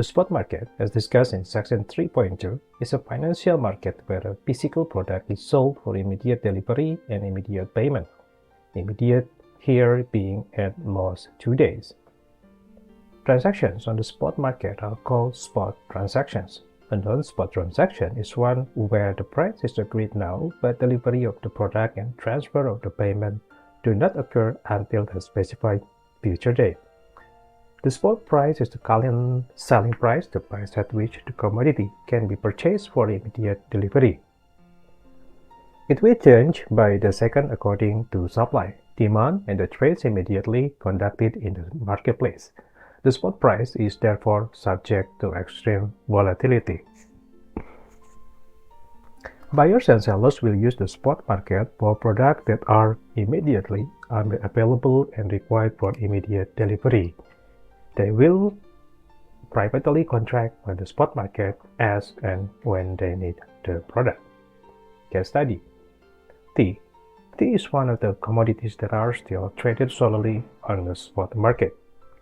The spot market, as discussed in Section 3.2, is a financial market where a physical product is sold for immediate delivery and immediate payment. Immediate here being at most 2 days. Transactions on the spot market are called spot transactions. A non-spot transaction is one where the price is agreed now, but delivery of the product and transfer of the payment do not occur until the specified future date. The spot price is the current selling price, the price at which the commodity can be purchased for immediate delivery. It will change by the second according to supply, demand, and the trades immediately conducted in the marketplace. The spot price is therefore subject to extreme volatility. Buyers and sellers will use the spot market for products that are immediately available and required for immediate delivery. They will privately contract on the spot market as and when they need the product. Case study: tea. Tea is one of the commodities that are still traded solely on the spot market.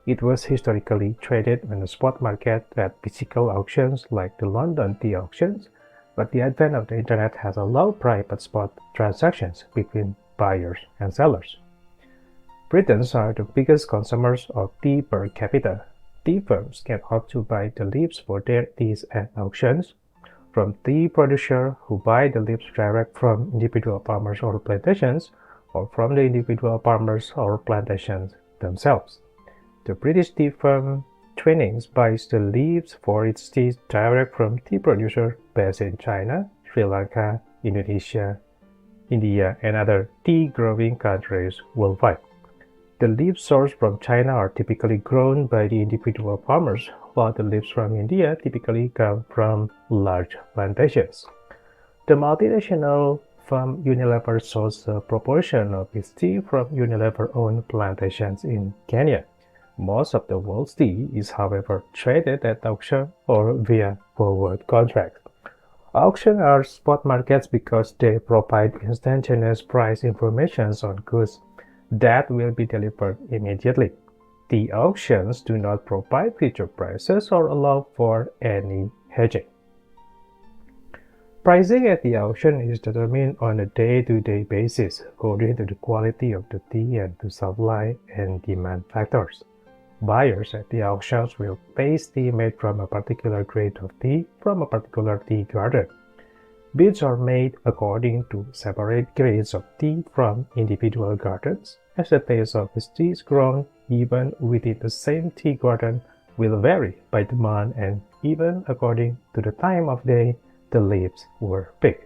It was historically traded on the spot market at physical auctions like the London tea auctions, but the advent of the internet has allowed private spot transactions between buyers and sellers. Britons are the biggest consumers of tea per capita. Tea firms can opt to buy the leaves for their teas at auctions from tea producers who buy the leaves direct from individual farmers or plantations, or from the individual farmers or plantations themselves. The British tea firm Twinings buys the leaves for its tea direct from tea producers based in China, Sri Lanka, Indonesia, India, and other tea-growing countries worldwide. The leaves sourced from China are typically grown by the individual farmers, while the leaves from India typically come from large plantations. The multinational firm Unilever sources a proportion of its tea from Unilever-owned plantations in Kenya. Most of the world's tea is, however, traded at auction or via forward contracts. Auctions are spot markets because they provide instantaneous price information on goods that will be delivered immediately. The auctions do not provide future prices or allow for any hedging. Pricing at the auction is determined on a day-to-day basis according to the quality of the tea and to supply and demand factors. Buyers at the auctions will base tea made from a particular grade of tea from a particular tea garden. Bids are made according to separate grades of tea from individual gardens, as the taste of the tea is grown even within the same tea garden will vary by demand and even according to the time of day the leaves were picked.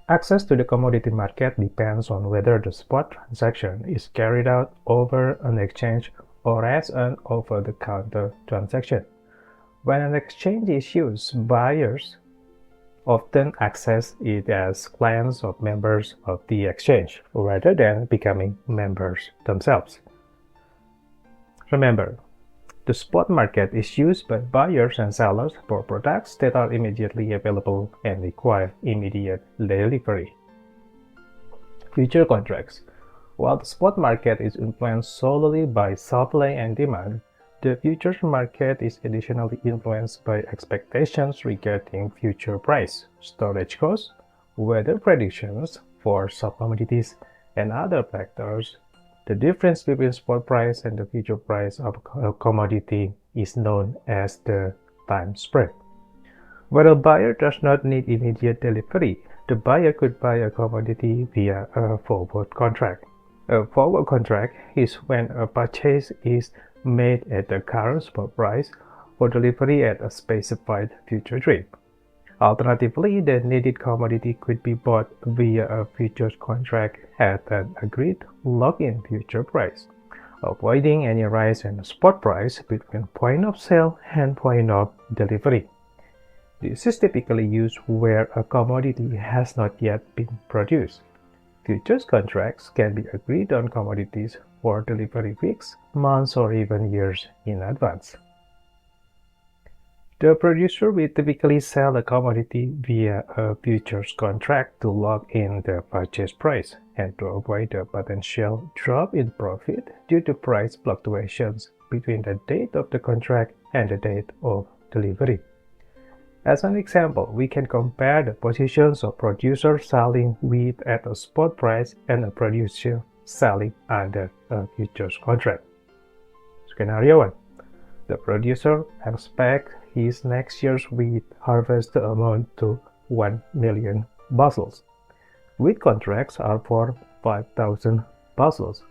Access to the commodity market depends on whether the spot transaction is carried out over an exchange or as an over-the-counter transaction. When an exchange is used, buyers often access it as clients or members of the exchange, rather than becoming members themselves. Remember, the spot market is used by buyers and sellers for products that are immediately available and require immediate delivery. Future contracts. While the spot market is influenced solely by supply and demand, the futures market is additionally influenced by expectations regarding future price, storage costs, weather predictions for sub-commodities, and other factors. The difference between spot price and the future price of a commodity is known as the time spread. Where a buyer does not need immediate delivery, the buyer could buy a commodity via a forward contract. A forward contract is when a purchase is made at the current spot price for delivery at a specified future date. Alternatively, the needed commodity could be bought via a futures contract at an agreed lock-in future price, avoiding any rise in the spot price between point of sale and point of delivery. This is typically used where a commodity has not yet been produced. Futures contracts can be agreed on commodities for delivery weeks, months, or even years in advance. The producer will typically sell a commodity via a futures contract to lock in the purchase price and to avoid a potential drop in profit due to price fluctuations between the date of the contract and the date of delivery. As an example, we can compare the positions of producer selling wheat at a spot price and a producer selling under a futures contract. Scenario 1. The producer expects his next year's wheat harvest to amount to 1 million bushels. Wheat contracts are for 5,000 bushels.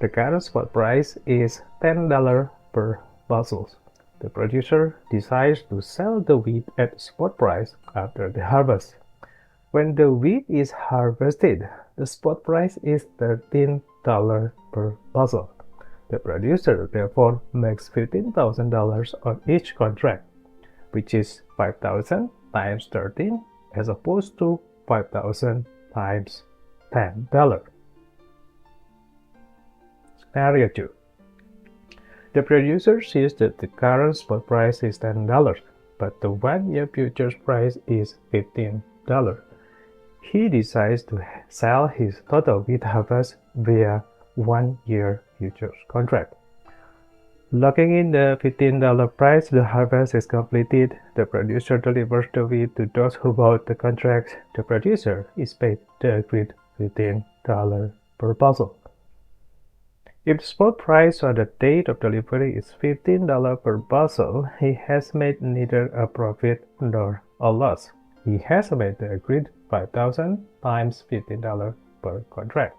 The current spot price is $10 per bushel. The producer decides to sell the wheat at spot price after the harvest. When the wheat is harvested, the spot price is $13 per bushel. The producer therefore makes $15,000 on each contract, which is 5,000 times 13 as opposed to 5,000 times $10. Scenario 2. The producer sees that the current spot price is $10, but the 1-year futures price is $15. He decides to sell his total wheat harvest via 1-year futures contract. Locking in the $15 price, the harvest is completed. The producer delivers the wheat to those who bought the contract. The producer is paid the agreed $15 per bushel. If the spot price on the date of delivery is $15 per bushel, he has made neither a profit nor a loss. He has made the agreed 5,000 times $15 per contract.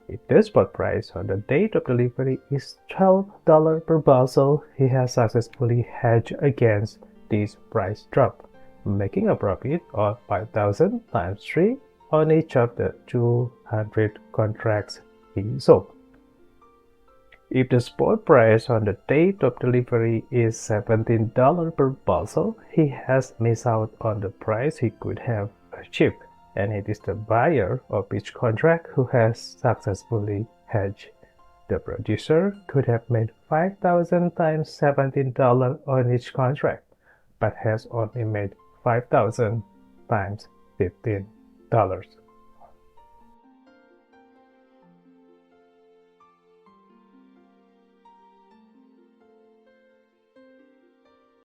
If the spot price on the date of delivery is $12 per bushel, he has successfully hedged against this price drop, making a profit of 5,000 times 3 on each of the 200 contracts he sold. If the spot price on the date of delivery is $17 per bushel, he has missed out on the price he could have achieved, and it is the buyer of each contract who has successfully hedged. The producer could have made 5,000 times $17 on each contract, but has only made 5,000 times $15.